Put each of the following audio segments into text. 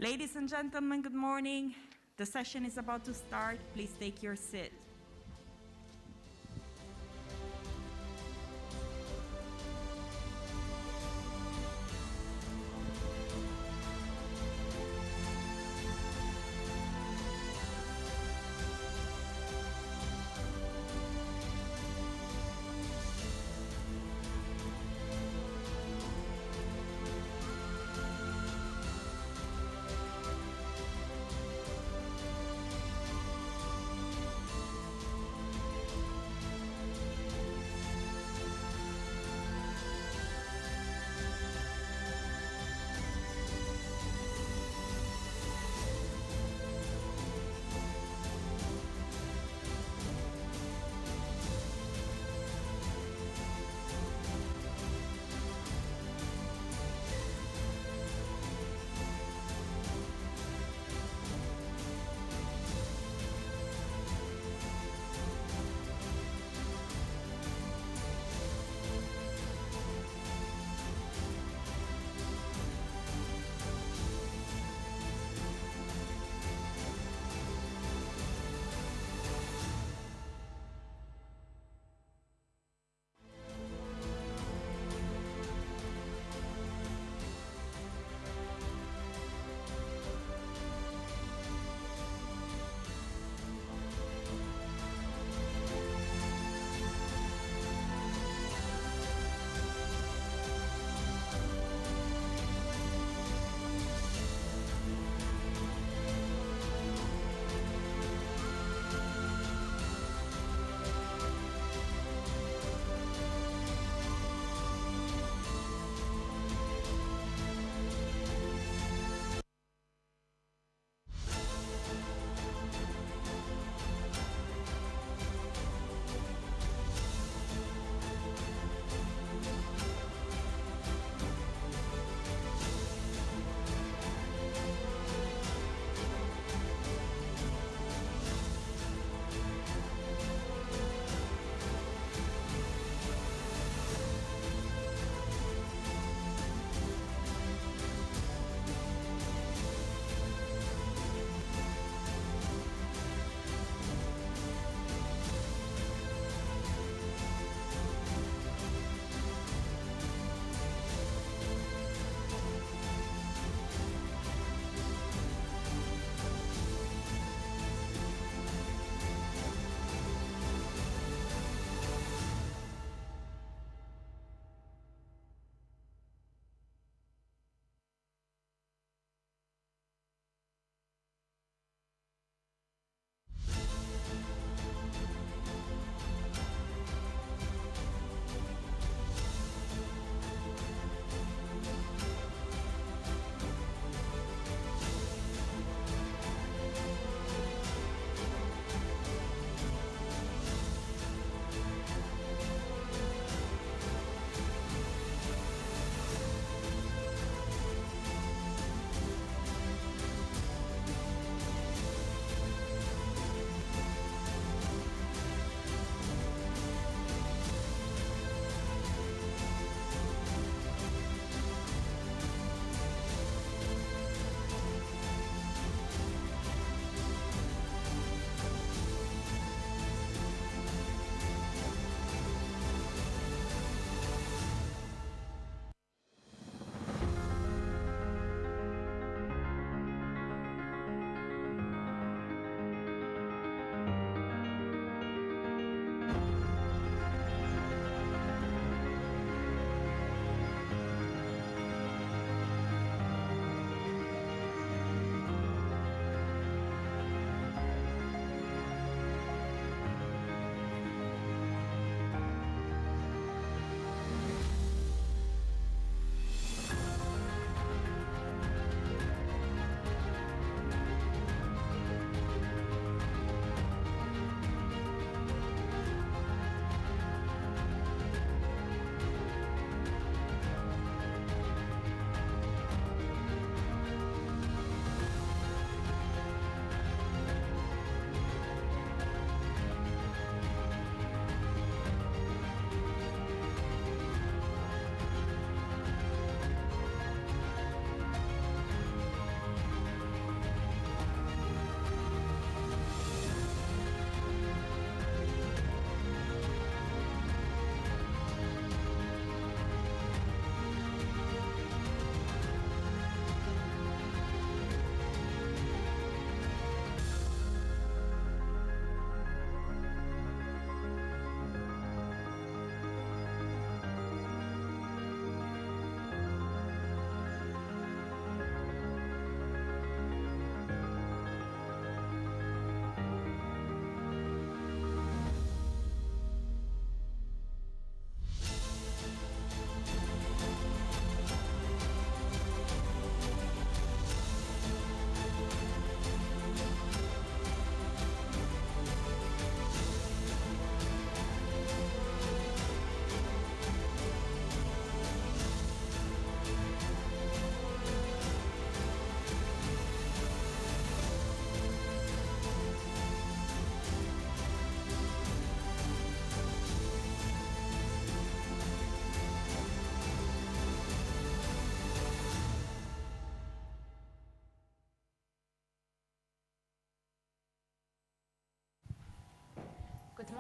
Ladies and gentlemen, good morning. The session is about to start. Please take your seat.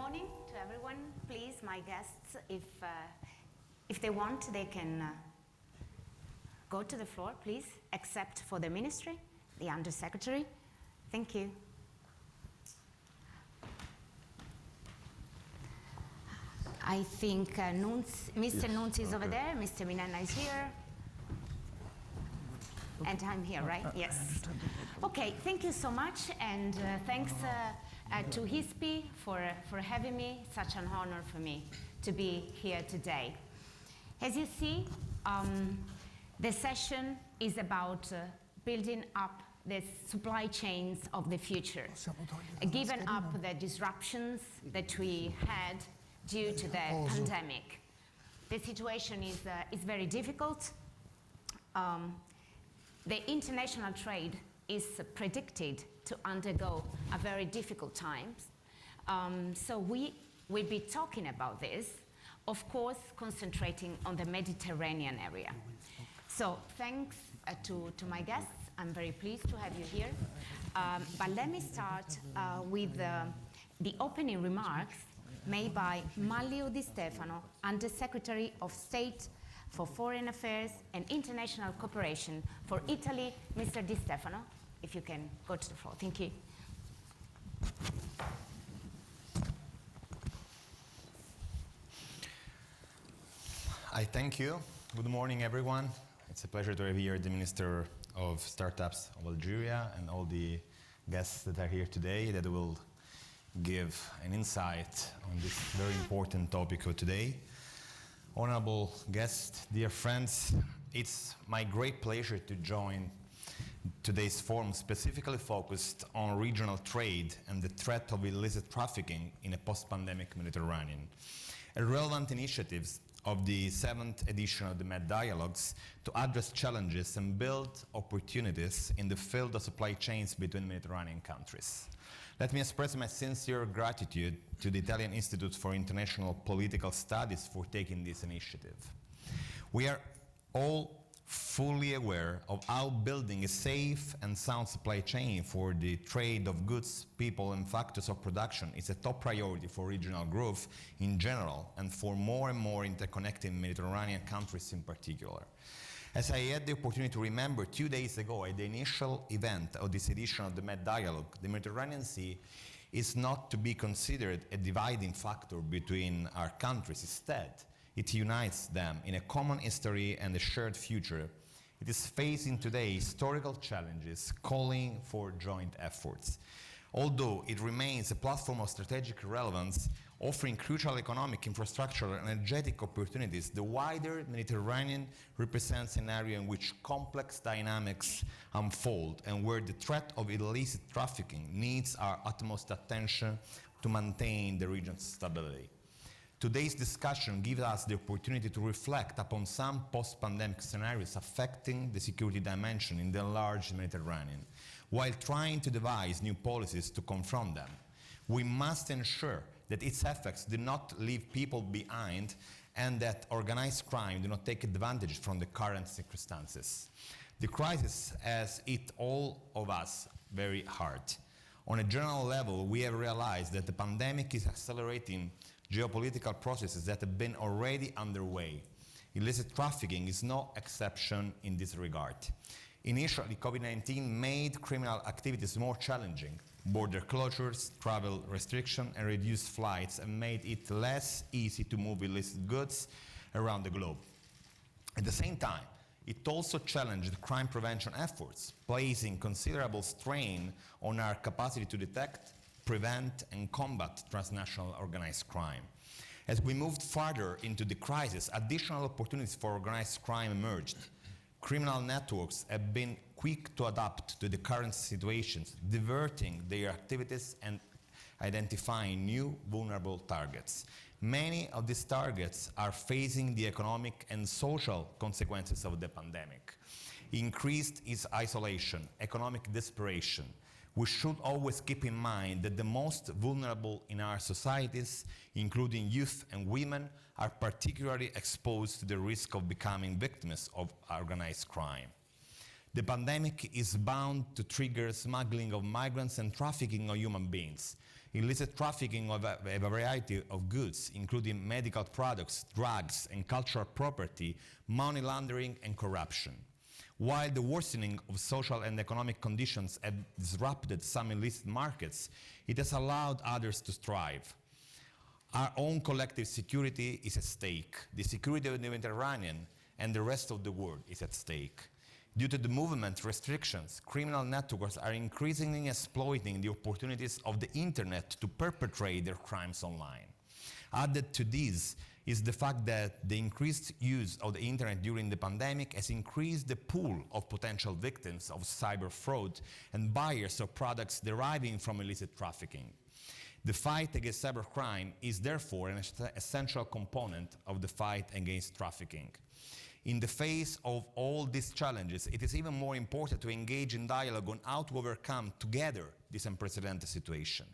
morning to everyone. Please, my guests, if they want, they can go to the floor, please, except for the ministry, the Undersecretary. Thank you. I think Mr. Nunz is over there, Mr. Minenna is here, and I'm here, right? Yes. Okay, thank you so much, and thanks to ISPI for having me. Such an honor for me to be here today. As you see, the session is about building up the supply chains of the future, given up the disruptions that we had due to the pandemic. The situation is very difficult. The international trade is predicted to undergo a very difficult times. So we will be talking about this, of course, concentrating on the Mediterranean area. So thanks to my guests. I'm very pleased to have you here. But let me start with the opening remarks made by Manlio Di Stefano, Undersecretary of State for Foreign Affairs and International Cooperation for Italy. Mr. Di Stefano, if you can go to the floor. Thank you. I thank you. Good morning, everyone. It's a pleasure to have here the Minister of Startups of Algeria and all the guests that are here today that will give an insight on this very important topic of today. Honorable guests, dear friends, it's my great pleasure to join today's forum specifically focused on regional trade and the threat of illicit trafficking in a post-pandemic Mediterranean. A relevant initiatives of the 7th edition of the Med Dialogues to address challenges and build opportunities in the field of supply chains between Mediterranean countries. Let me express my sincere gratitude to the Italian Institute for International Political Studies for taking this initiative. We are all fully aware of how building a safe and sound supply chain for the trade of goods, people, and factors of production is a top priority for regional growth in general and for more and more interconnected Mediterranean countries in particular. As I had the opportunity to remember 2 days ago at the initial event of this edition of the Med Dialogue, the Mediterranean Sea is not to be considered a dividing factor between our countries. Instead, it unites them in a common history and a shared future. It is facing today historical challenges calling for joint efforts. Although it remains a platform of strategic relevance, offering crucial economic, infrastructural, and energetic opportunities, the wider Mediterranean represents an area in which complex dynamics unfold and where the threat of illicit trafficking needs our utmost attention to maintain the region's stability. Today's discussion gives us the opportunity to reflect upon some post-pandemic scenarios affecting the security dimension in the enlarged Mediterranean, while trying to devise new policies to confront them. We must ensure that its effects do not leave people behind and that organized crime do not take advantage from the current circumstances. The crisis has hit all of us very hard. On a general level, we have realized that the pandemic is accelerating geopolitical processes that have been already underway. Illicit trafficking is no exception in this regard. Initially, COVID-19 made criminal activities more challenging. Border closures, travel restriction, and reduced flights have made it less easy to move illicit goods around the globe. At the same time, it also challenged crime prevention efforts, placing considerable strain on our capacity to detect, prevent, and combat transnational organized crime. As we moved farther into the crisis, additional opportunities for organized crime emerged. Criminal networks have been quick to adapt to the current situations, diverting their activities and identifying new vulnerable targets. Many of these targets are facing the economic and social consequences of the pandemic. Increased isolation, economic desperation. We should always keep in mind that the most vulnerable in our societies, including youth and women, are particularly exposed to the risk of becoming victims of organized crime. The pandemic is bound to trigger smuggling of migrants and trafficking of human beings. illicit trafficking of a variety of goods, including medical products, drugs, and cultural property, money laundering, and corruption. While the worsening of social and economic conditions have disrupted some illicit markets, it has allowed others to thrive. Our own collective security is at stake. The security of the Mediterranean and the rest of the world is at stake. Due to the movement restrictions, criminal networks are increasingly exploiting the opportunities of the internet to perpetrate their crimes online. Added to this is the fact that the increased use of the internet during the pandemic has increased the pool of potential victims of cyber fraud and buyers of products deriving from illicit trafficking. The fight against cybercrime is therefore an essential component of the fight against trafficking. In the face of all these challenges, it is even more important to engage in dialogue on how to overcome together this unprecedented situation.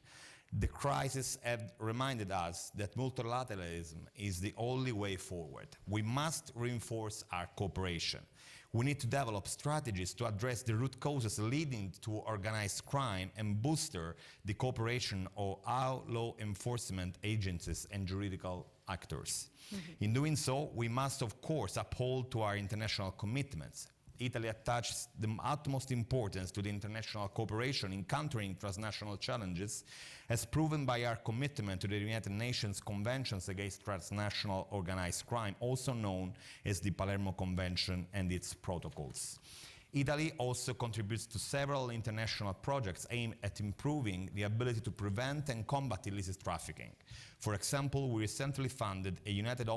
The crisis has reminded us that multilateralism is the only way forward. We must reinforce our cooperation. We need to develop strategies to address the root causes leading to organized crime and booster the cooperation of our law enforcement agencies and juridical actors. In doing so, we must, of course, uphold to our international commitments. Italy attaches the utmost importance to the international cooperation in countering transnational challenges, as proven by our commitment to the United Nations Conventions Against Transnational Organized Crime, also known as the Palermo Convention and its protocols. Italy also contributes to several international projects aimed at improving the ability to prevent and combat illicit trafficking. For example, we recently funded a United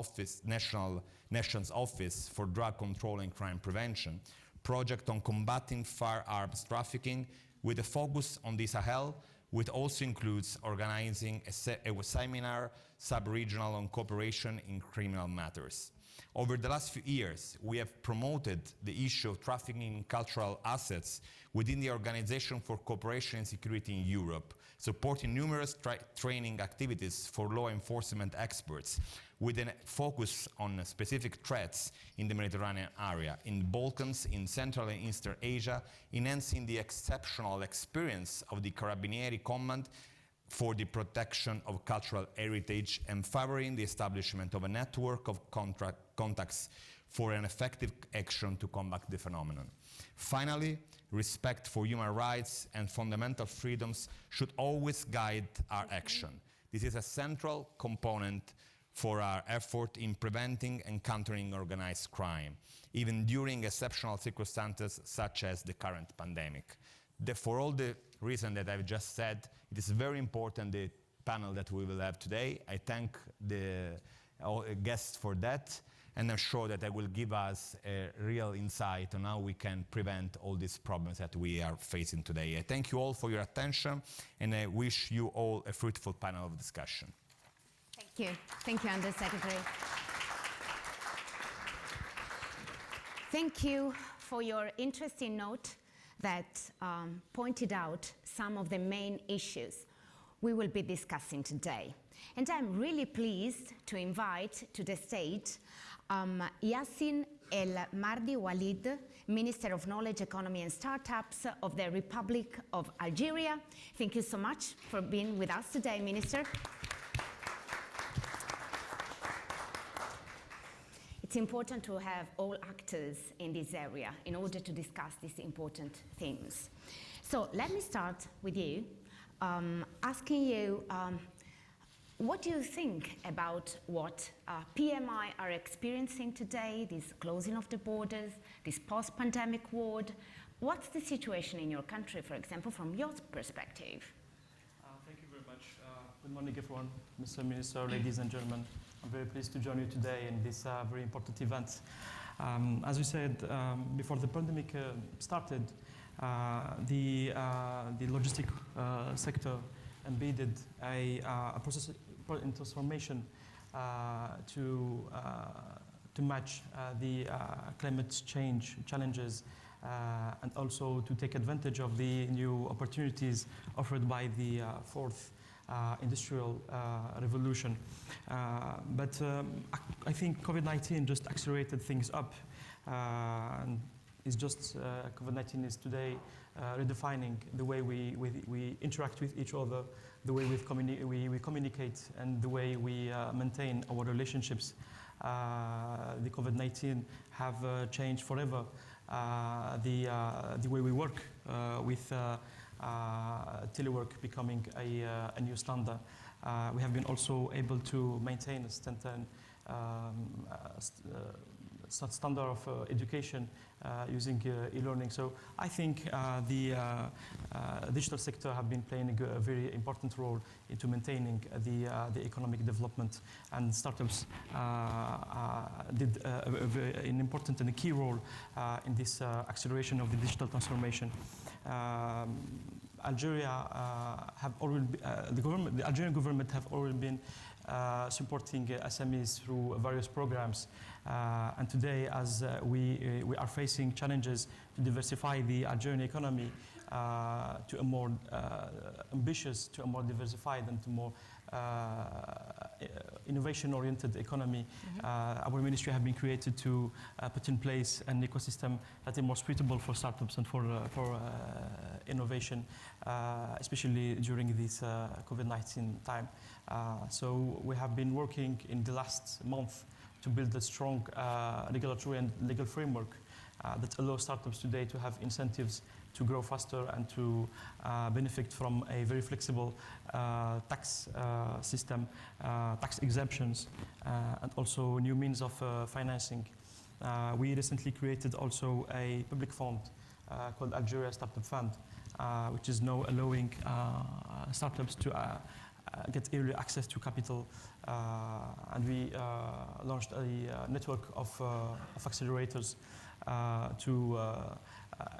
Nations Office for Drug Control and Crime Prevention project on combating firearms trafficking with a focus on the Sahel, which also includes organizing a seminar sub-regional on cooperation in criminal matters. Over the last few years, we have promoted the issue of trafficking in cultural assets within the Organization for Cooperation and Security in Europe, supporting numerous training activities for law enforcement experts, with a focus on specific threats in the Mediterranean area, in the Balkans, in Central and Eastern Asia, enhancing the exceptional experience of the Carabinieri Command for the protection of cultural heritage and favoring the establishment of a network of contacts for an effective action to combat the phenomenon. Finally, respect for human rights and fundamental freedoms should always guide our action. This is a central component for our effort in preventing and countering organized crime, even during exceptional circumstances such as the current pandemic. For all the reasons that I've just said, it is very important, the panel that we will have today. I thank the guests for that, and I'm sure that they will give us a real insight on how we can prevent all these problems that we are facing today. I thank you all for your attention, and I wish you all a fruitful panel of discussion. Thank you. Thank you, Undersecretary. Thank you for your interesting note that pointed out some of the main issues we will be discussing today. And I'm really pleased to invite to the stage Yassin El Mardi Walid, Minister of Knowledge, Economy and Startups of the Republic of Algeria. Thank you so much for being with us today, Minister. It's important to have all actors in this area in order to discuss these important themes. So let me start with you, asking you, what do you think about what PMI are experiencing today, this closing of the borders, this post-pandemic world? What's the situation in your country, for example, from your perspective? Thank you very much. Good morning, everyone. Mr. Minister, ladies and gentlemen. I'm very pleased to join you today in this very important event. As you said, before the pandemic started, the logistic sector embedded a process in transformation to match the climate change challenges and also to take advantage of the new opportunities offered by the fourth industrial revolution. But I think COVID-19 just accelerated things up. And It's just COVID-19 is today redefining the way we interact with each other, the way we communicate, and the way we maintain our relationships. The COVID-19 have changed forever the way we work, with telework becoming a new standard. We have been also able to maintain a certain standard of education using e-learning. So I think the digital sector have been playing a very important role into maintaining the economic development, and startups did an important and a key role in this acceleration of the digital transformation. Algeria have already the Algerian government have already been supporting SMEs through various programs, and today, as we are facing challenges to diversify the Algerian economy to a more ambitious, to a more diversified, and to more innovation-oriented economy. Our ministry have been created to put in place an ecosystem that is more suitable for startups and for innovation, especially during this COVID-19 time. So we have been working in the last month to build a strong regulatory and legal framework that allows startups today to have incentives to grow faster and to benefit from a very flexible tax system, tax exemptions, and also new means of financing. We recently created also a public fund called Algeria Startup Fund, which is now allowing startups to get early access to capital, and we launched a network of accelerators to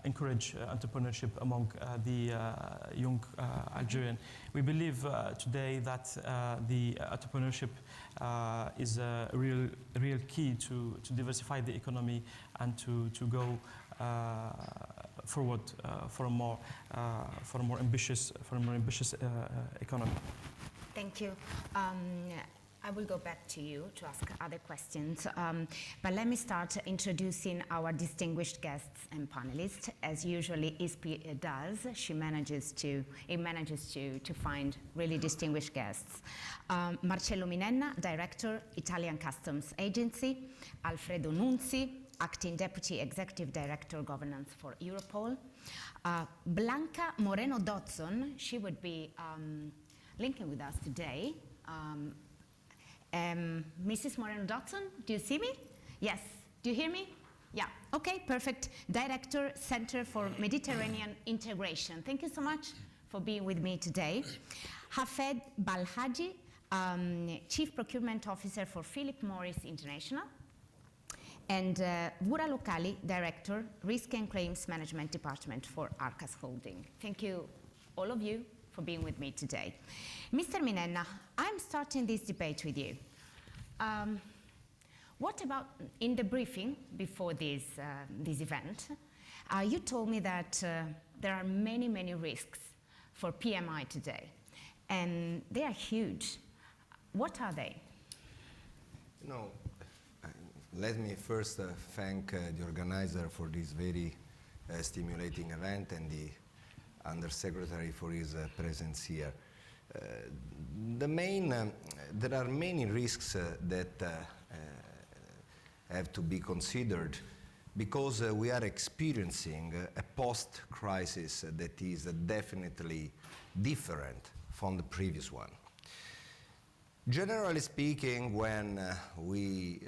encourage entrepreneurship among the young Algerian. We believe today that the entrepreneurship is a real key to diversify the economy and to go forward for a more ambitious economy. Thank you. I will go back to you to ask other questions, but let me start introducing our distinguished guests and panelists. As usually ISPI does, it manages to find really distinguished guests. Marcello Minenna, Director, Italian Customs Agency. Alfredo Nunzi, Acting Deputy Executive Director, Governance for Europol. Blanca Moreno-Dodson, she would be linking with us today. Mrs. Moreno-Dodson, do you see me? Yes. Do you hear me? Yeah. Okay, perfect. Director, Center for Mediterranean Integration. Thank you so much for being with me today. Hafed Balhaji, Chief Procurement Officer for Philip Morris International. And Vura Lokali, Director, Risk and Claims Management Department for Arcas Holding. Thank you, all of you, for being with me today. Mr. Minenna, I'm starting this debate with you. What about, in the briefing before this event, you told me that there are many, many risks for PMI today, and they are huge. What are they? No, let me first thank the organizer for this very stimulating event and the Undersecretary for his presence here. There are many risks that have to be considered because we are experiencing a post-crisis that is definitely different from the previous one. Generally speaking, when we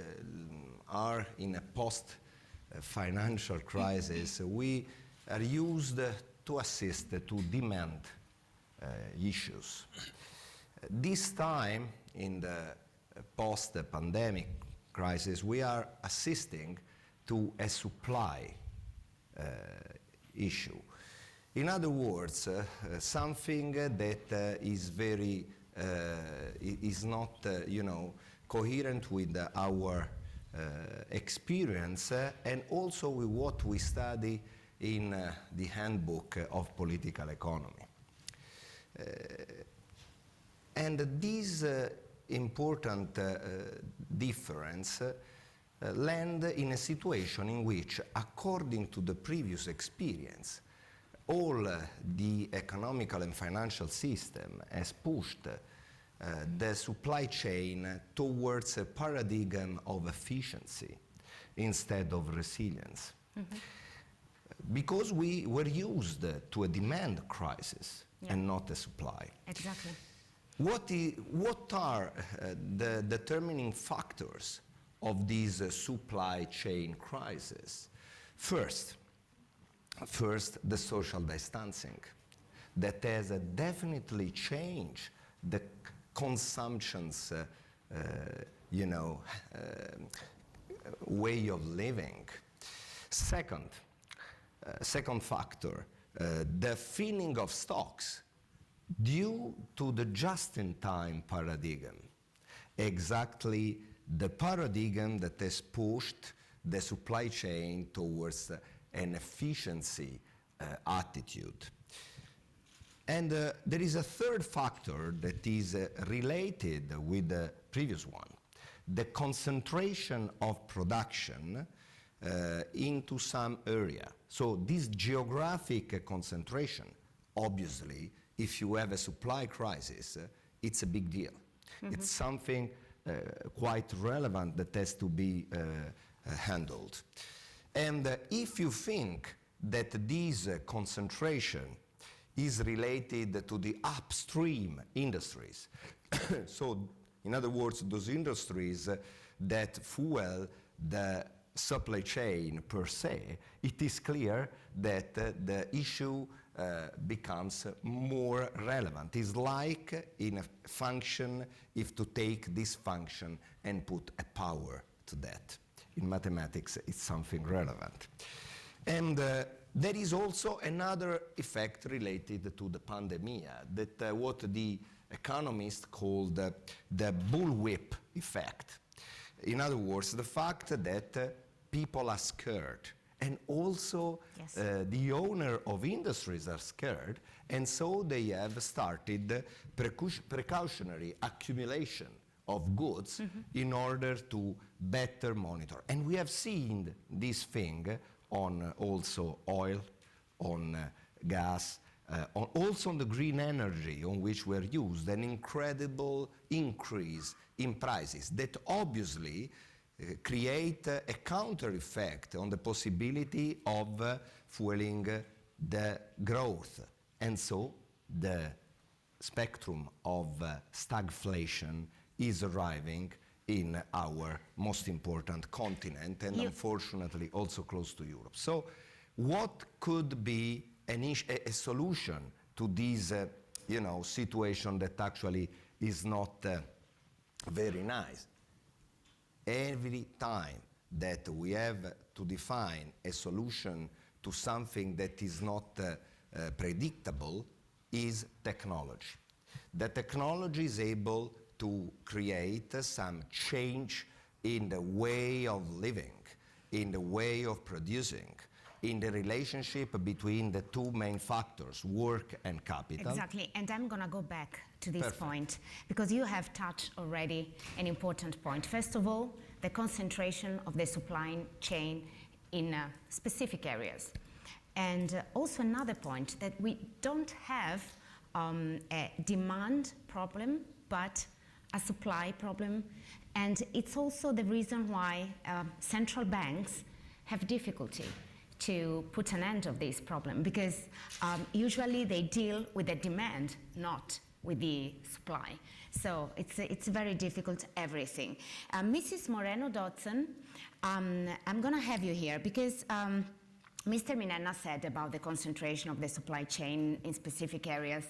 are in a post-financial crisis, we are used to assist to demand issues. This time, in the post-pandemic crisis, we are assisting to a supply issue. In other words, something that is very is not, coherent with our experience and also with what we study in the handbook of political economy. And this important difference land in a situation in which, according to the previous experience, all the economical and financial system has pushed the supply chain towards a paradigm of efficiency instead of resilience. Because we were used to a demand crisis and not a supply. Exactly. What are the determining factors of this supply chain crisis? First, the social distancing that has definitely changed the consumption's way of living. Second factor, the filling of stocks due to the just-in-time paradigm, exactly the paradigm that has pushed the supply chain towards an efficiency attitude. And there is a third factor that is related with the previous one, the concentration of production into some area. So this geographic concentration, obviously, if you have a supply crisis, it's a big deal. It's something quite relevant that has to be handled. And if you think that this concentration is related to the upstream industries, so in other words, those industries that fuel the supply chain per se, it is clear that the issue becomes more relevant. It's like in a function, if to take this function and put a power to that. In mathematics, it's something relevant. And there is also another effect related to the pandemic, that what the economists call the bullwhip effect. In other words, the fact that people are scared, and also the owner of industries are scared, and so they have started precautionary accumulation of goods in order to better monitor. And we have seen this thing on also oil, on gas, also on the green energy on which were used, an incredible increase in prices that obviously create a counter effect on the possibility of fueling the growth. And so the spectrum of stagflation is arriving in our most important continent and unfortunately also close to Europe. So what could be a solution to this situation that actually is not very nice? Every time that we have to define a solution to something that is not predictable is technology. The technology is able to create some change in the way of living, in the way of producing, in the relationship between the two main factors, work and capital. Exactly, and I'm going to go back to this point, because you have touched already an important point. First of all, the concentration of the supply chain in specific areas. And also another point, that we don't have a demand problem, but a supply problem. And it's also the reason why central banks have difficulty to put an end of this problem, because usually they deal with the demand, not with the supply. So it's very difficult, everything. Mrs. Moreno-Dodson, I'm going to have you here because Mr. Minenna said about the concentration of the supply chain in specific areas.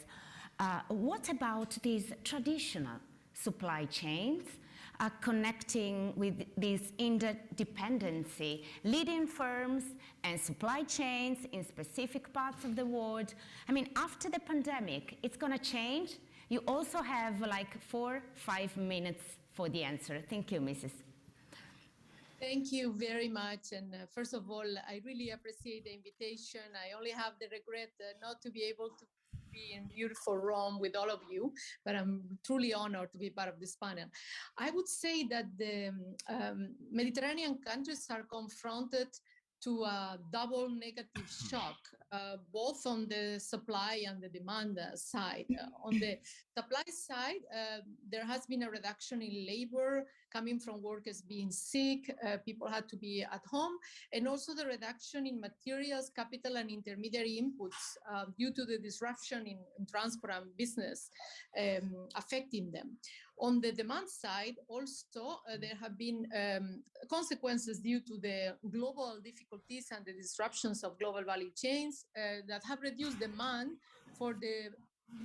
What about these traditional supply chains connecting with this interdependency, leading firms and supply chains in specific parts of the world? I mean, after the pandemic, it's going to change. You also have like 4-5 minutes for the answer. Thank you, Mrs. Thank you very much. And first of all, I really appreciate the invitation. I only have the regret not to be able to be in beautiful Rome with all of you, but I'm truly honored to be part of this panel. I would say that the Mediterranean countries are confronted to a double negative shock, both on the supply and the demand side. On the supply side, there has been a reduction in labor coming from workers being sick, people had to be at home, and also the reduction in materials, capital, and intermediary inputs due to the disruption in transport and business affecting them. On the demand side, also, there have been consequences due to the global difficulties and the disruptions of global value chains that have reduced demand for the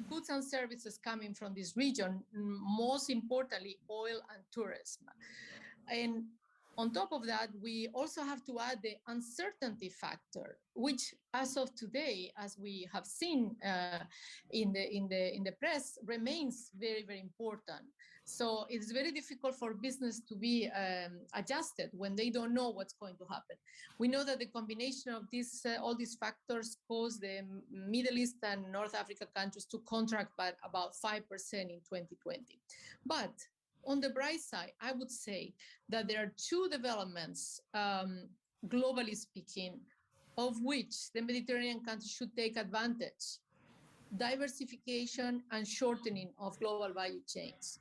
goods and services coming from this region, most importantly, oil and tourism. And on top of that, we also have to add the uncertainty factor, which as of today, as we have seen in the press, remains very, very important. So it's very difficult for business to be adjusted when they don't know what's going to happen. We know that the combination of these, all these factors caused the Middle East and North Africa countries to contract by about 5% in 2020. But on the bright side, I would say that there are two developments, globally speaking, of which the Mediterranean countries should take advantage: diversification and shortening of global value chains.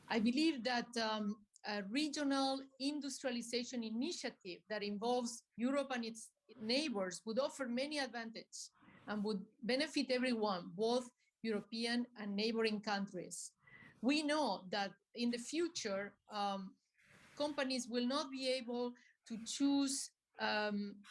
I believe that a regional industrialization initiative that involves Europe and its neighbors would offer many advantages and would benefit everyone, both European and neighboring countries. We know that in the future, companies will not be able to choose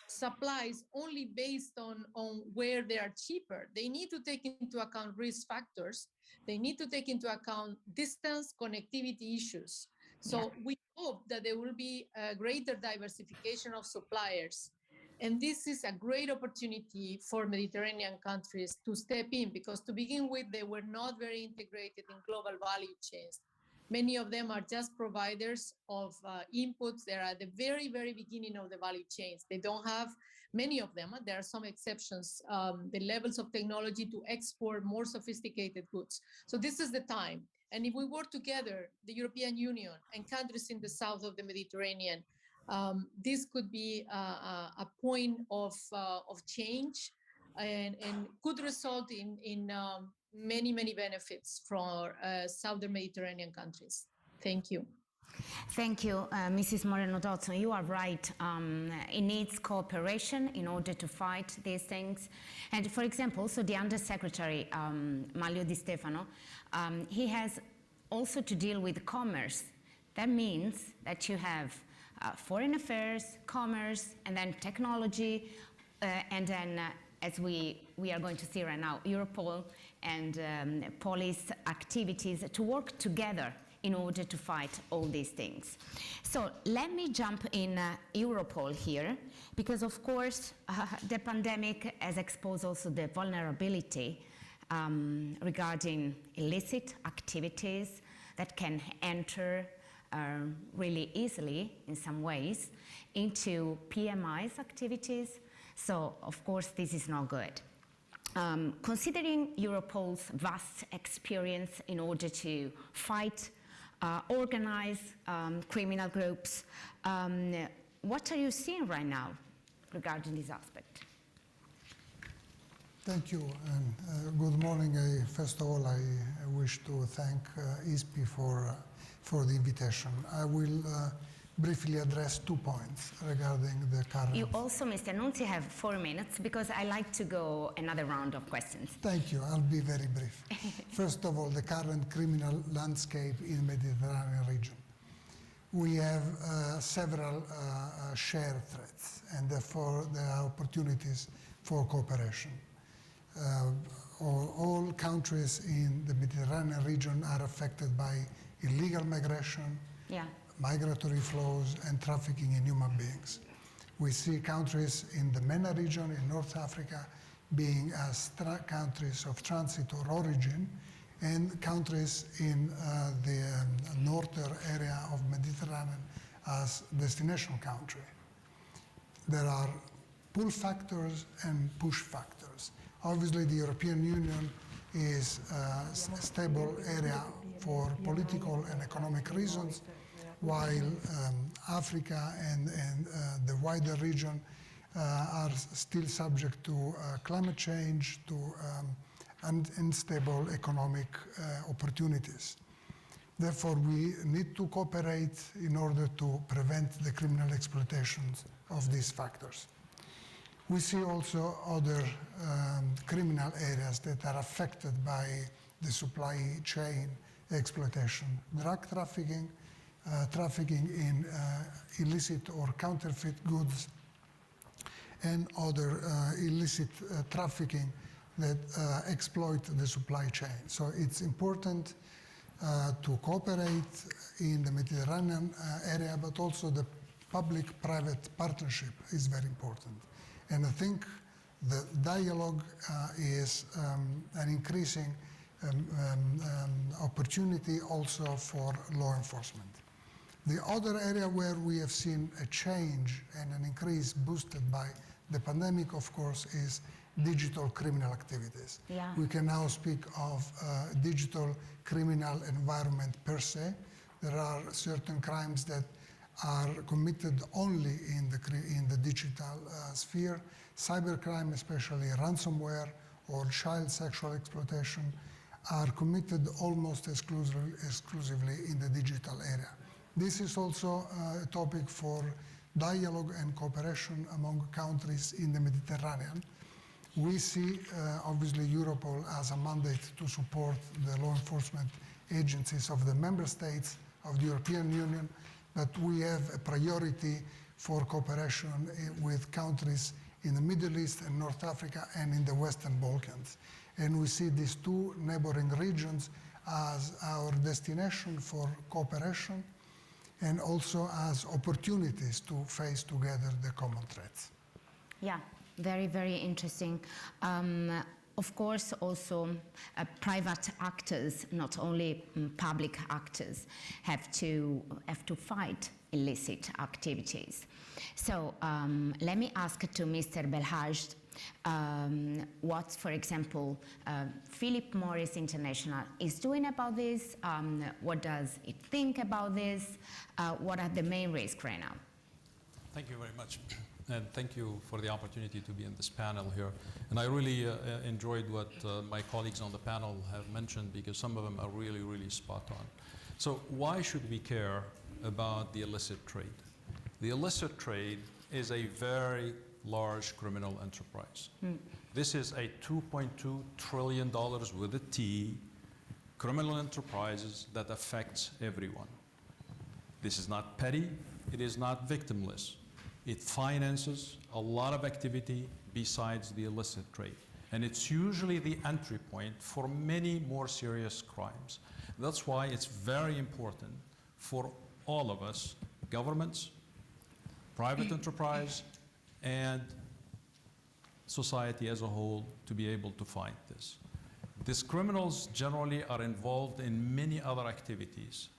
supplies only based on where they are cheaper. They need to take into account risk factors. They need to take into account distance, connectivity issues. So we hope that there will be a greater diversification of suppliers. And this is a great opportunity for Mediterranean countries to step in, because to begin with, they were not very integrated in global value chains. Many of them are just providers of inputs. They're at the very, very beginning of the value chains. They don't have, many of them, there are some exceptions, the levels of technology to export more sophisticated goods. So this is the time. And if we work together, the European Union and countries in the south of the Mediterranean, this could be a point of change and could result in many, many benefits for southern Mediterranean countries. Thank you. Thank you, Mrs. Moreno-Dodson. You are right. It needs cooperation in order to fight these things. And for example, so the Undersecretary, Maglio Di Stefano, he has also to deal with commerce. That means that you have foreign affairs, commerce, and then technology, and then as we are going to see right now, Europol and police activities to work together in order to fight all these things. So let me jump in Europol here, because of course the pandemic has exposed also the vulnerability regarding illicit activities that can enter really easily in some ways into PMI's activities. So of course this is not good. Considering Europol's vast experience in order to fight organized criminal groups, what are you seeing right now regarding this aspect? Thank you, and good morning. First of all, I wish to thank ISPI for the invitation. I will briefly address 2 points regarding the current... You also, Mr. Nunzi, have 4 minutes, because I like to go another round of questions. Thank you. I'll be very brief. First of all, the current criminal landscape in the Mediterranean region. We have several shared threats, and therefore there are opportunities for cooperation. All countries in the Mediterranean region are affected by illegal migration, migratory flows, and trafficking in human beings. We see countries in the MENA region in North Africa being as countries of transit or origin, and countries in the northern area of Mediterranean as destination country. There are pull factors and push factors. Obviously, the European Union is a stable area for political and economic reasons, while Africa and the wider region are still subject to climate change, to unstable economic opportunities. Therefore, we need to cooperate in order to prevent the criminal exploitations of these factors. We see also other criminal areas that are affected by the supply chain exploitation. Drug trafficking, trafficking in illicit or counterfeit goods, and other illicit trafficking that exploit the supply chain. So it's important to cooperate in the Mediterranean area, but also the public-private partnership is very important. And I think the dialogue is an increasing opportunity also for law enforcement. The other area where we have seen a change and an increase boosted by the pandemic, of course, is digital criminal activities. Yeah. We can now speak of digital criminal environment per se. There are certain crimes that are committed only in the digital sphere. Cybercrime, especially ransomware or child sexual exploitation, are committed almost exclusively in the digital area. This is also a topic for dialogue and cooperation among countries in the Mediterranean. We see, obviously, Europol as a mandate to support the law enforcement agencies of the member states of the European Union, but we have a priority for cooperation with countries in the Middle East and North Africa and in the Western Balkans. And we see these two neighboring regions as our destination for cooperation and also as opportunities to face together the common threats. Yeah, very, very interesting. Of course, also private actors, not only public actors, have to fight illicit activities. So let me ask to Mr. Belhaj what, for example, Philip Morris International is doing about this. What does it think about this? What are the main risks right now? Thank you very much. And thank you for the opportunity to be in this panel here. And I really enjoyed what my colleagues on the panel have mentioned, because some of them are really, really spot on. So why should we care about the illicit trade? The illicit trade is a very large criminal enterprise. This is a $2.2 trillion with a T criminal enterprises that affects everyone. This is not petty, it is not victimless. It finances a lot of activity besides the illicit trade. And it's usually the entry point for many more serious crimes. That's why it's very important for all of us, governments, private enterprise, and society as a whole, to be able to fight this. These criminals generally are involved in many other activities,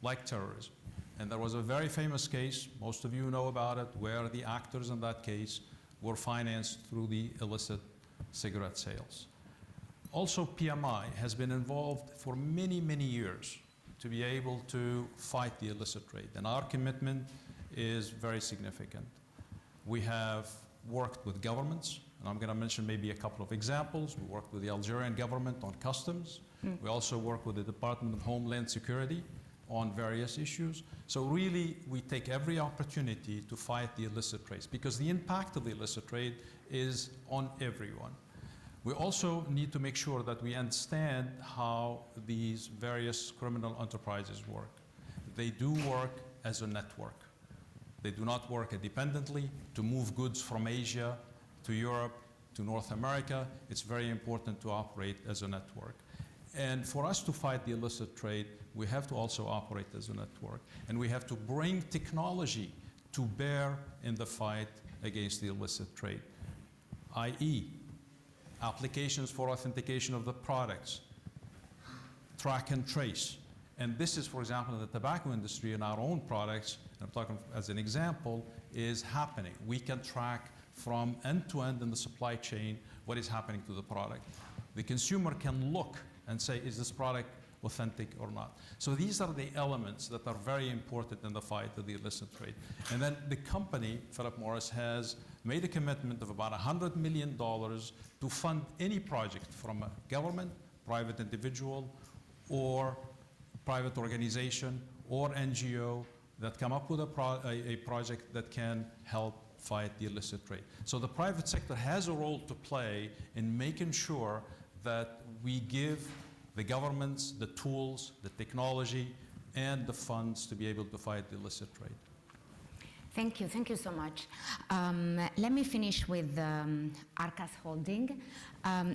like terrorism. And there was a very famous case, most of you know about it, where the actors in that case were financed through the illicit cigarette sales. Also, PMI has been involved for many, many years to be able to fight the illicit trade. And our commitment is very significant. We have worked with governments, and I'm going to mention maybe a couple of examples. We worked with the Algerian government on customs. We also work with the Department of Homeland Security on various issues. So really, we take every opportunity to fight the illicit trade, because the impact of the illicit trade is on everyone. We also need to make sure that we understand how these various criminal enterprises work. They do work as a network. They do not work independently. To move goods from Asia to Europe to North America, it's very important to operate as a network. And for us to fight the illicit trade, we have to also operate as a network. And we have to bring technology to bear in the fight against the illicit trade, i.e., applications for authentication of the products, track and trace. And this is, for example, in the tobacco industry, in our own products, and I'm talking as an example, is happening. We can track from end to end in the supply chain what is happening to the product. the consumer can look and say, is this product authentic or not? So these are the elements that are very important in the fight of the illicit trade. And then the company, Philip Morris, has made a commitment of about $100 million to fund any project from a government, private individual, or private organization, or NGO that come up with a project that can help fight the illicit trade. So the private sector has a role to play in making sure that we give the governments the tools, the technology, and the funds to be able to fight the illicit trade. Thank you so much. Let me finish with Arcas Holding.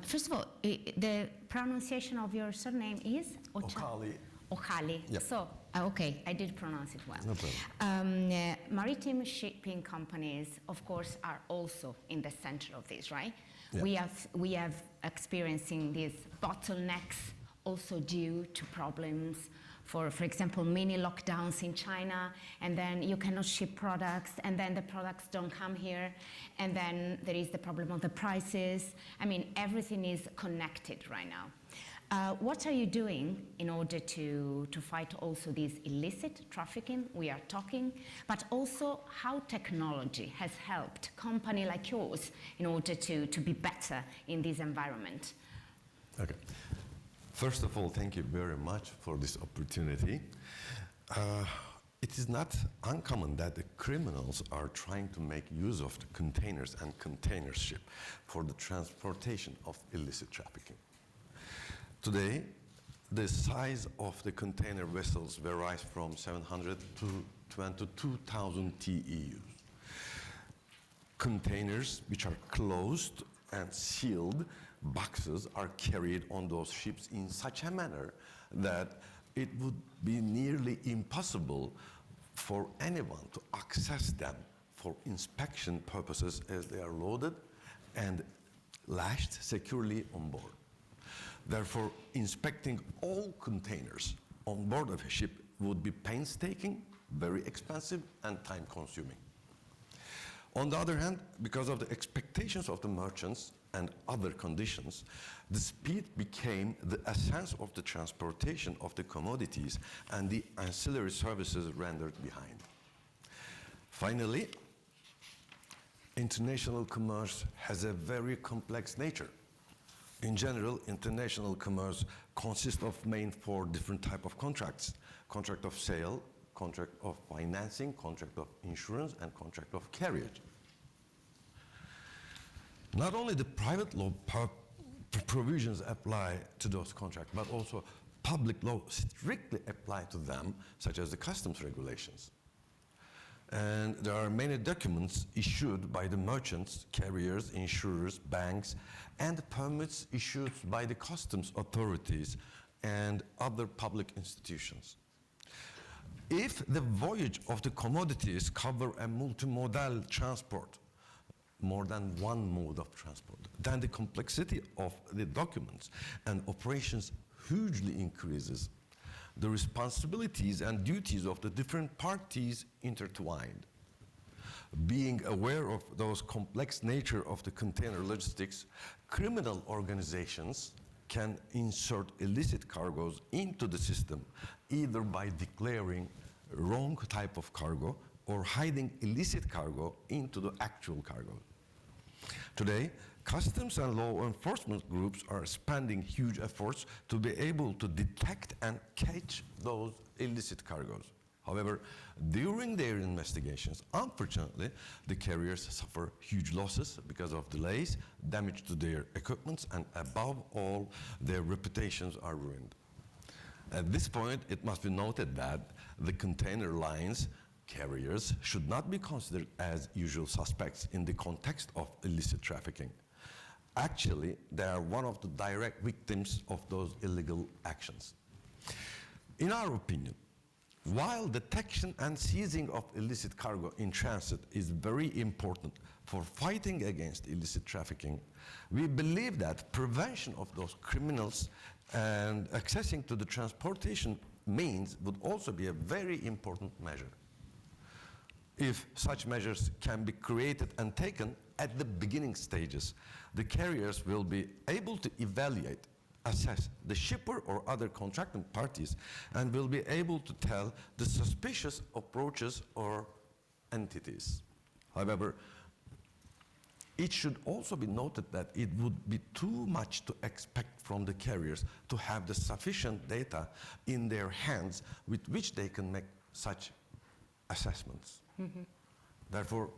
First of all, the pronunciation of your surname is? Okhali. Okhali. Yep. So, okay, I did pronounce it well. No problem. Maritime shipping companies, of course, are also in the center of this, right? Yeah. We have experiencing these bottlenecks also due to problems for example, mini lockdowns in China, and then you cannot ship products, and then the products don't come here, and then there is the problem of the prices. I mean, everything is connected right now. What are you doing in order to fight also this illicit trafficking we are talking, but also how technology has helped company like yours in order to be better in this environment? Okay. First of all, thank you very much for this opportunity. It is not uncommon that the criminals are trying to make use of the containers and container ship for the transportation of illicit trafficking. Today, the size of the container vessels varies from 700 to 22,000 TEUs. Containers which are closed and sealed boxes are carried on those ships in such a manner that it would be nearly impossible for anyone to access them for inspection purposes as they are loaded and lashed securely on board. Therefore, inspecting all containers on board of a ship would be painstaking, very expensive, and time-consuming. On the other hand, because of the expectations of the merchants and other conditions, the speed became the essence of the transportation of the commodities and the ancillary services rendered behind. Finally, international commerce has a very complex nature. In general, international commerce consists of main four different types of contracts: contract of sale, contract of financing, contract of insurance, and contract of carriage. Not only the private law provisions apply to those contracts, but also public law strictly apply to them, such as the customs regulations. And there are many documents issued by the merchants, carriers, insurers, banks, and permits issued by the customs authorities and other public institutions. If the voyage of the commodities cover a multimodal transport, more than one mode of transport, then the complexity of the documents and operations hugely increases. The responsibilities and duties of the different parties intertwined. Being aware of those complex nature of the container logistics, criminal organizations can insert illicit cargoes into the system, either by declaring wrong type of cargo or hiding illicit cargo into the actual cargo. Today, customs and law enforcement groups are spending huge efforts to be able to detect and catch those illicit cargoes. However, during their investigations, unfortunately, the carriers suffer huge losses because of delays, damage to their equipment, and above all, their reputations are ruined. At this point, it must be noted that the container lines carriers should not be considered as usual suspects in the context of illicit trafficking. Actually, they are one of the direct victims of those illegal actions. In our opinion, while detection and seizing of illicit cargo in transit is very important for fighting against illicit trafficking, we believe that prevention of those criminals and accessing to the transportation means would also be a very important measure. If such measures can be created and taken, at the beginning stages, the carriers will be able to evaluate, assess the shipper or other contracting parties, and will be able to tell the suspicious approaches or entities. However, it should also be noted that it would be too much to expect from the carriers to have the sufficient data in their hands with which they can make such assessments. Mm-hmm. Therefore,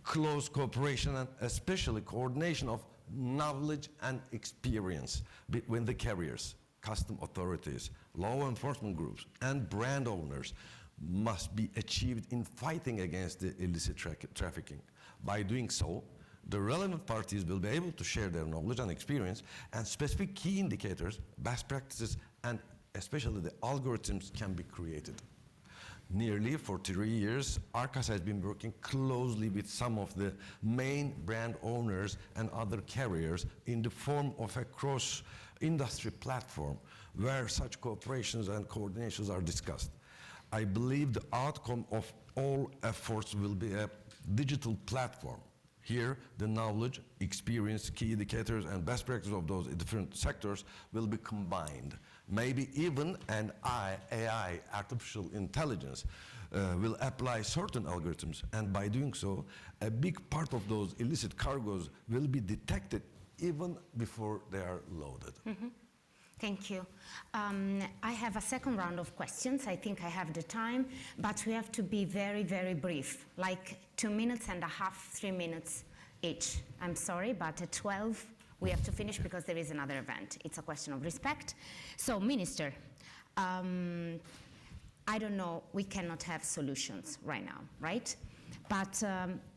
close cooperation and especially coordination of knowledge and experience between the carriers, custom authorities, law enforcement groups, and brand owners must be achieved in fighting against the illicit trafficking. By doing so, the relevant parties will be able to share their knowledge and experience, and specific key indicators, best practices, and especially the algorithms can be created. Nearly for 3 years, ARCAS has been working closely with some of the main brand owners and other carriers in the form of a cross-industry platform where such cooperations and coordinations are discussed. I believe the outcome of all efforts will be a digital platform. Here, the knowledge, experience, key indicators, and best practices of those different sectors will be combined. Maybe even an AI, artificial intelligence, will apply certain algorithms, and by doing so, a big part of those illicit cargoes will be detected even before they are loaded. Mm-hmm. Thank you. I have a second round of questions. I think I have the time, but we have to be very, very brief, like 2.5 minutes, 3 minutes each. I'm sorry, but at 12, we have to finish because there is another event. It's a question of respect. So, Minister, I don't know, we cannot have solutions right now, right? But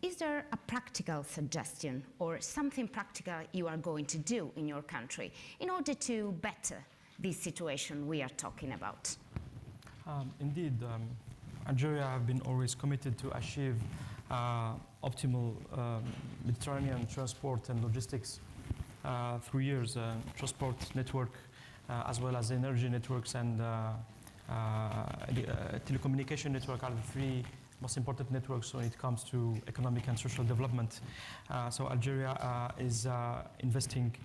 is there a practical suggestion or something practical you are going to do in your country in order to better this situation we are talking about? Indeed, Algeria have been always committed to achieve optimal Mediterranean transport and logistics through years, transport network as well as energy networks and telecommunication network are the three most important networks when it comes to economic and social development. So Algeria is investing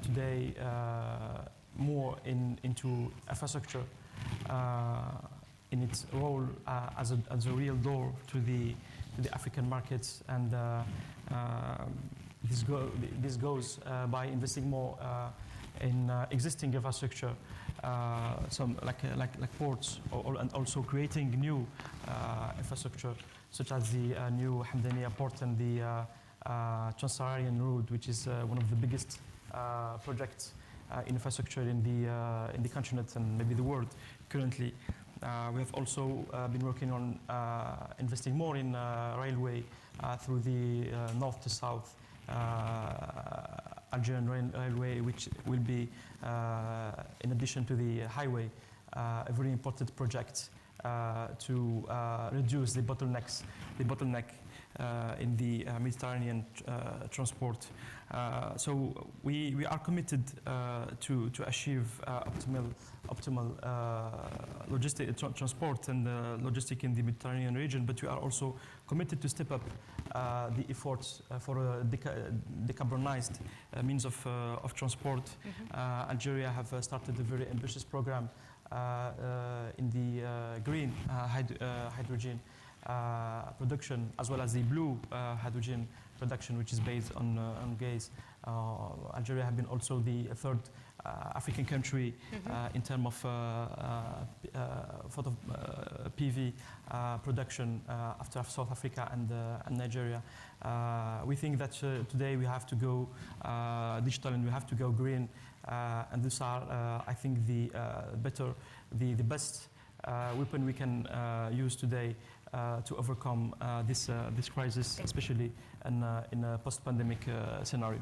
today more into infrastructure in its role as a real door to the African markets, and this goes by investing more in existing infrastructure, some like ports, and also creating new infrastructure, such as the new Hamdaniya port and the Trans-Saharan route, which is one of the biggest projects in infrastructure in the continent and maybe the world currently. We have also been working on investing more in railway through the north to south Algerian railway, which will be, in addition to the highway, a very important project to reduce the bottleneck in the Mediterranean transport. So we are committed to achieve optimal transport and logistic in the Mediterranean region, but we are also committed to step up the efforts for a decarbonized means of transport. Mm-hmm. Algeria have started a very ambitious program in the green hydrogen production, as well as the blue hydrogen production, which is based on gas. Algeria have been also the third African country in terms of PV production after South Africa and Nigeria. We think that today we have to go digital and we have to go green, and these are, I think, the best weapon we can use today to overcome this crisis, especially in a post-pandemic scenario.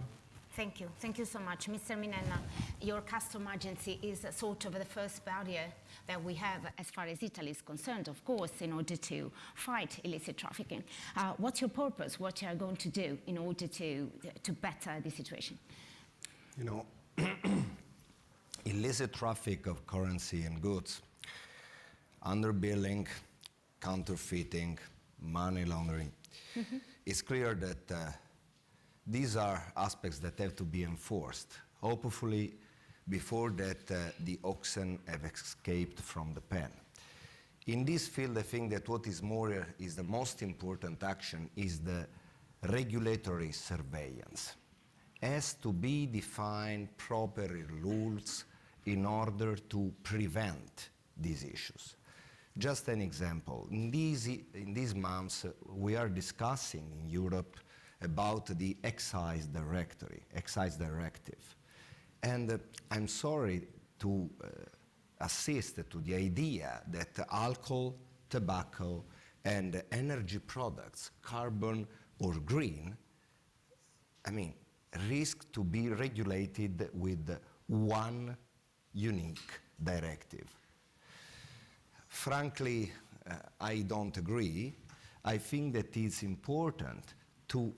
Thank you. Thank you so much. Mr. Minenna, your custom agency is sort of the first barrier that we have as far as Italy is concerned, of course, in order to fight illicit trafficking. What's your purpose? What you are going to do in order to better the situation? You know, illicit traffic of currency and goods, underbilling, counterfeiting, money laundering, it's clear that these are aspects that have to be enforced. Hopefully, before that, the oxen have escaped from the pen. In this field, I think that what is the most important action is the regulatory surveillance. Has to be defined proper rules in order to prevent these issues. Just an example, in these months, we are discussing in Europe about the excise directive. And I'm sorry to assist to the idea that alcohol, tobacco, and energy products, carbon or green, risk to be regulated with one unique directive. Frankly, I don't agree. I think that it's important to,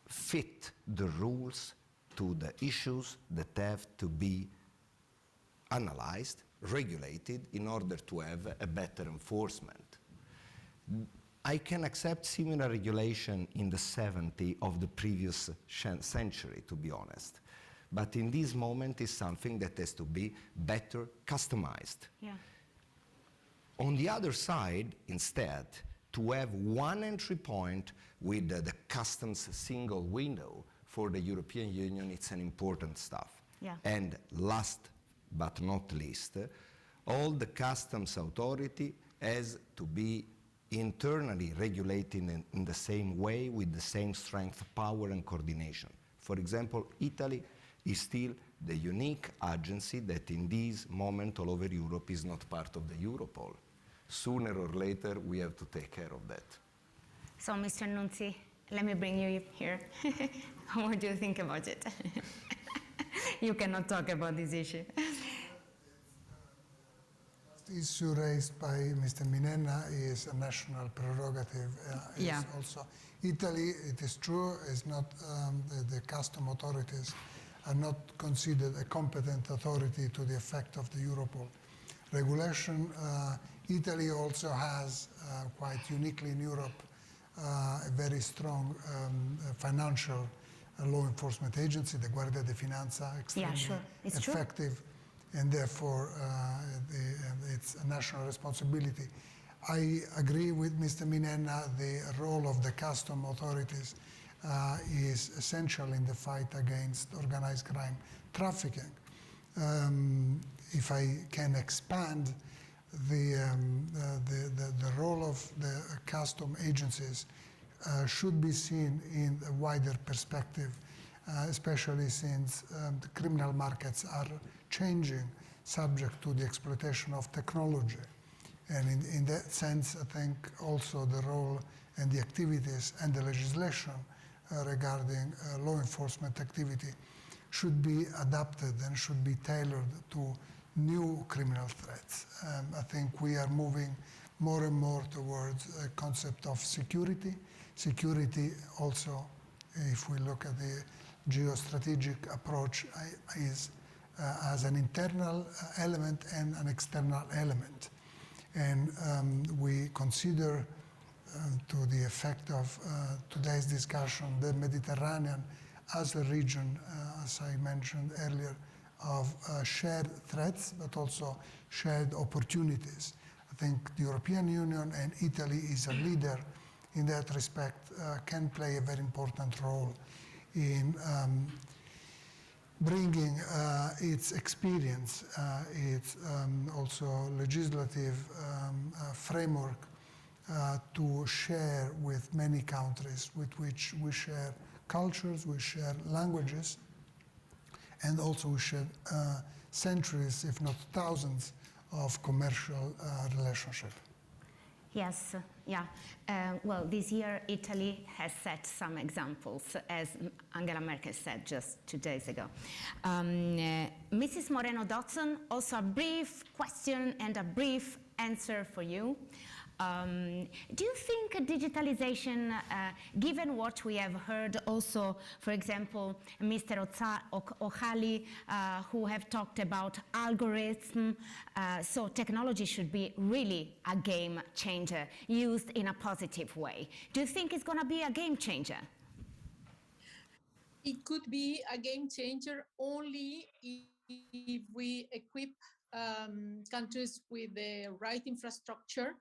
fit the rules to the issues that have to be analyzed, regulated, in order to have a better enforcement. I can accept similar regulation in the 70s of the previous century, to be honest. But in this moment, it's something that has to be better customized. Yeah. On the other side, instead, to have one entry point with the customs single window for the European Union, it's an important stuff. Yeah. And last but not least, all the customs authority has to be internally regulated in the same way with the same strength, power, and coordination. For example, Italy is still the unique agency that in this moment all over Europe is not part of the Europol. Sooner or later, we have to take care of that. So, Mr. Nunzi, let me bring you here. What do you think about it? You cannot talk about this issue. The issue raised by Mr. Minenna is a national prerogative. Yeah. Also, Italy, it is true, is not the custom authorities are not considered a competent authority to the effect of the Europol regulation. Italy also has, quite uniquely in Europe, a very strong financial law enforcement agency, the Guardia di Finanza, extremely effective, and therefore it's a national responsibility. I agree with Mr. Minenna, the role of the custom authorities is essential in the fight against organized crime trafficking. If I can expand the role of the custom agencies should be seen in a wider perspective, especially since the criminal markets are changing, subject to the exploitation of technology. And in that sense, I think also the role and the activities and the legislation regarding law enforcement activity should be adapted and should be tailored to new criminal threats. I think we are moving more and more towards a concept of security. Security also, if we look at the geostrategic approach, is as an internal element and an external element. And we consider, to the effect of today's discussion, the Mediterranean as a region, as I mentioned earlier, of shared threats, but also shared opportunities. I think the European Union, and Italy is a leader in that respect, can play a very important role in bringing its experience, its also legislative framework to share with many countries with which we share cultures, we share languages, and also we share centuries, if not thousands, of commercial relationship. Yes, yeah. Well, this year Italy has set some examples, as Angela Merkel said just 2 days ago. Mrs. Moreno-Dodson, also a brief question and a brief answer for you. Do you think digitalization, given what we have heard also, for example, Mr. O'Hally, who have talked about algorithm, so technology should be really a game changer, used in a positive way. Do you think it's going to be a game changer? It could be a game changer only if we equip countries with the right infrastructure.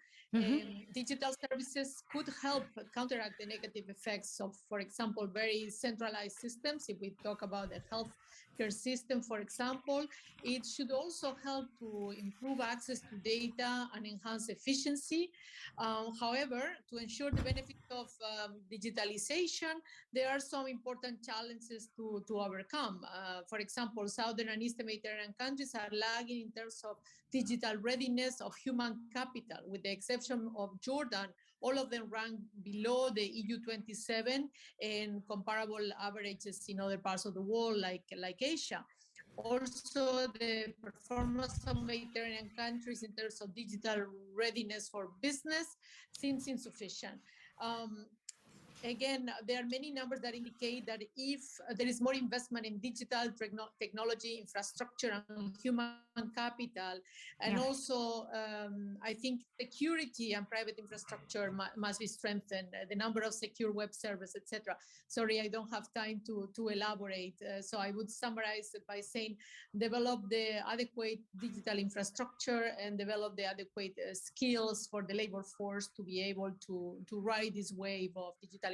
Digital services could help counteract the negative effects of, for example, very centralized systems. If we talk about the healthcare system, for example, it should also help to improve access to data and enhance efficiency. However, to ensure the benefits of digitalization, there are some important challenges to overcome. For example, Southern and Eastern Mediterranean countries are lagging in terms of digital readiness of human capital, with the exception of Jordan. All of them rank below the EU 27 and comparable averages in other parts of the world, like Asia. Also, the performance of Mediterranean countries in terms of digital readiness for business seems insufficient. Again, there are many numbers that indicate that if there is more investment in digital technology, infrastructure, and human capital, and also I think security and private infrastructure must be strengthened, the number of secure web servers, etc. Sorry, I don't have time to elaborate. So I would summarize it by saying, develop the adequate digital infrastructure and develop the adequate skills for the labor force to be able to ride this wave of digitalization.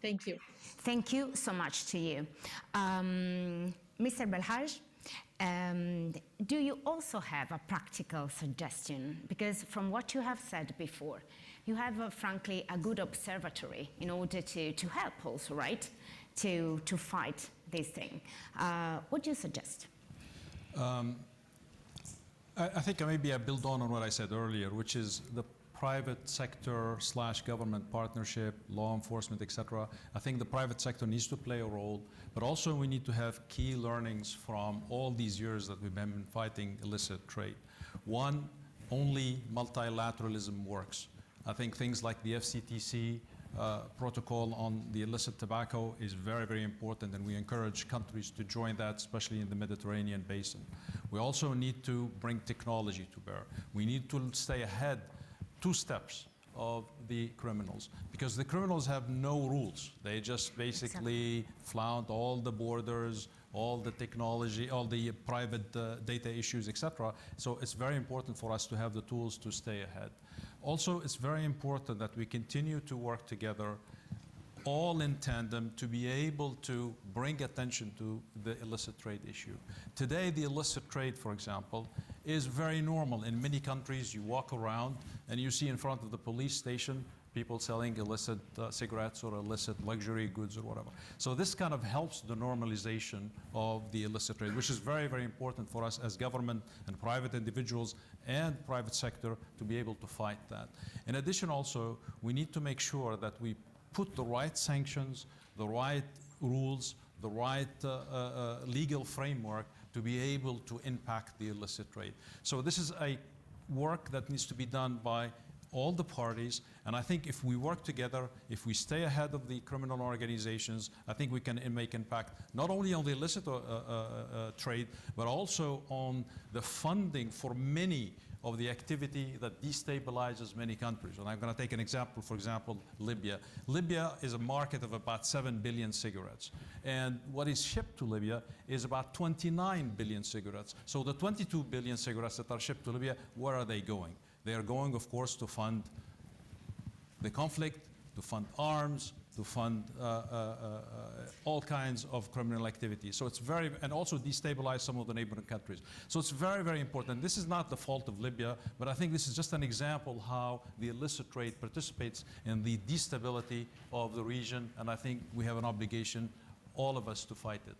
Thank you. Thank you so much to you. Mr. Belhaj, do you also have a practical suggestion? Because from what you have said before, you have, frankly, a good observatory in order to help also, right, to fight this thing. What do you suggest? I think maybe I build on what I said earlier, which is the private sector / government partnership, law enforcement, etc. I think the private sector needs to play a role, but also we need to have key learnings from all these years that we've been fighting illicit trade. One, only multilateralism works. I think things like the FCTC protocol on the illicit tobacco is very, very important, and we encourage countries to join that, especially in the Mediterranean basin. We also need to bring technology to bear. We need to stay ahead 2 steps of the criminals, because the criminals have no rules. They just basically flout all the borders, all the technology, all the private data issues, etc. So it's very important for us to have the tools to stay ahead. Also, it's very important that we continue to work together, all in tandem, to be able to bring attention to the illicit trade issue. Today, the illicit trade, for example, is very normal. In many countries, you walk around and you see in front of the police station people selling illicit cigarettes or illicit luxury goods or whatever. So this kind of helps the normalization of the illicit trade, which is very, very important for us as government and private individuals and private sector to be able to fight that. In addition, also, we need to make sure that we put the right sanctions, the right rules, the right legal framework to be able to impact the illicit trade. So this is a work that needs to be done by all the parties, and I think if we work together, if we stay ahead of the criminal organizations, I think we can make impact not only on the illicit trade, but also on the funding for many of the activity that destabilizes many countries. And I'm going to take an example, for example, Libya. Libya is a market of about 7 billion cigarettes. And what is shipped to Libya is about 29 billion cigarettes. So the 22 billion cigarettes that are shipped to Libya, where are they going? They are going, of course, to fund the conflict, to fund arms, to fund all kinds of criminal activity. So it's very, and also destabilize some of the neighboring countries. So it's very, very important. This is not the fault of Libya, but I think this is just an example how the illicit trade participates in the destability of the region, and I think we have an obligation, all of us, to fight it.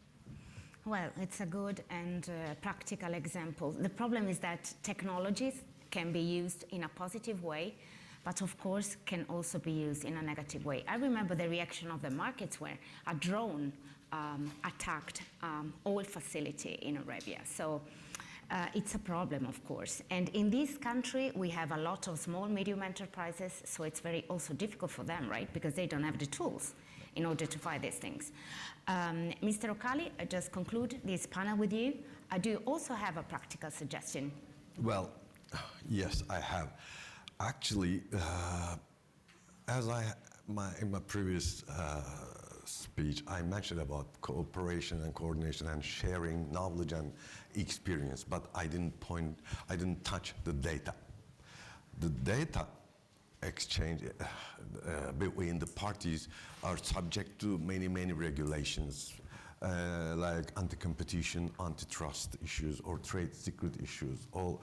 Well, it's a good and practical example. The problem is that technologies can be used in a positive way, but of course can also be used in a negative way. I remember the reaction of the markets where a drone attacked oil facility in Arabia. So it's a problem, of course. And in this country, we have a lot of small, medium enterprises, so it's very also difficult for them, right? Because they don't have the tools in order to fight these things. Mr. Okali, I just conclude this panel with you. Do you also have a practical suggestion? Well, yes, I have. Actually, in my previous speech, I mentioned about cooperation and coordination and sharing knowledge and experience, but I didn't touch the data. The data exchange between the parties are subject to many regulations, like anti-competition, antitrust issues, or trade secret issues, or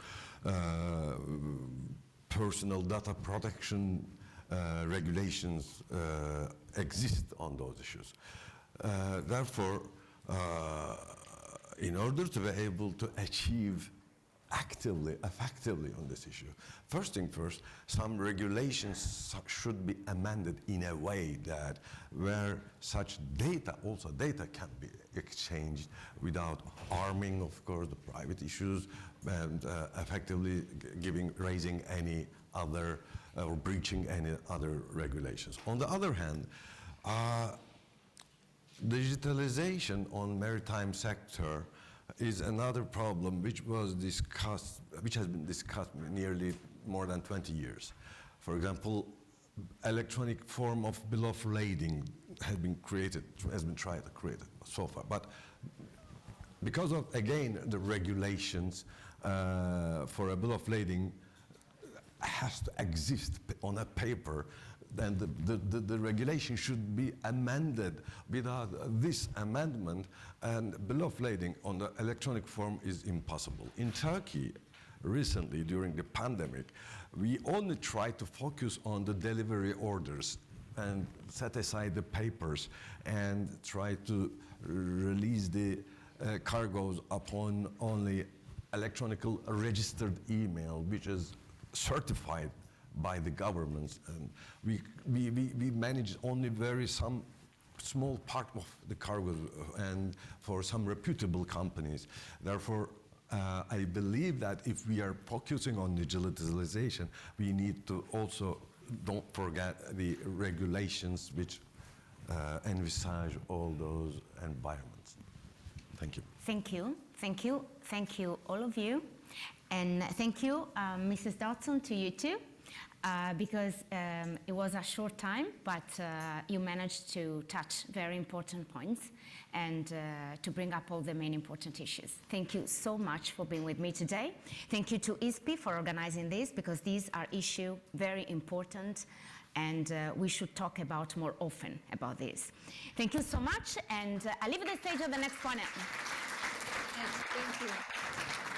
personal data protection regulations exist on those issues. Therefore, in order to be able to achieve effectively on this issue, first thing first, some regulations should be amended in a way that where such data can be exchanged without harming, of course, the private issues and effectively raising any other or breaching any other regulations. On the other hand, digitalization on maritime sector is another problem which has been discussed nearly more than 20 years. For example, electronic form of bill of lading has been tried to create so far. But because of, again, the regulations for a bill of lading has to exist on a paper, then the regulation should be amended. Without this amendment, and bill of lading on the electronic form is impossible. In Turkey, recently during the pandemic, we only tried to focus on the delivery orders and set aside the papers and try to release the cargoes upon only electronical registered email, which is certified by the governments, and we managed only some small part of the cargo and for some reputable companies. Therefore, I believe that if we are focusing on digitalization, we need to also don't forget the regulations which envisage all those environments. Thank you. Thank you. Thank you. Thank you, all of you. And thank you, Mrs. Dodson, to you too, because it was a short time, but you managed to touch very important points and to bring up all the main important issues. Thank you so much for being with me today. Thank you to ISPI for organizing this, because these are issues very important, and we should talk about more often about this. Thank you so much, and I leave the stage of the next panel. Yes, thank you.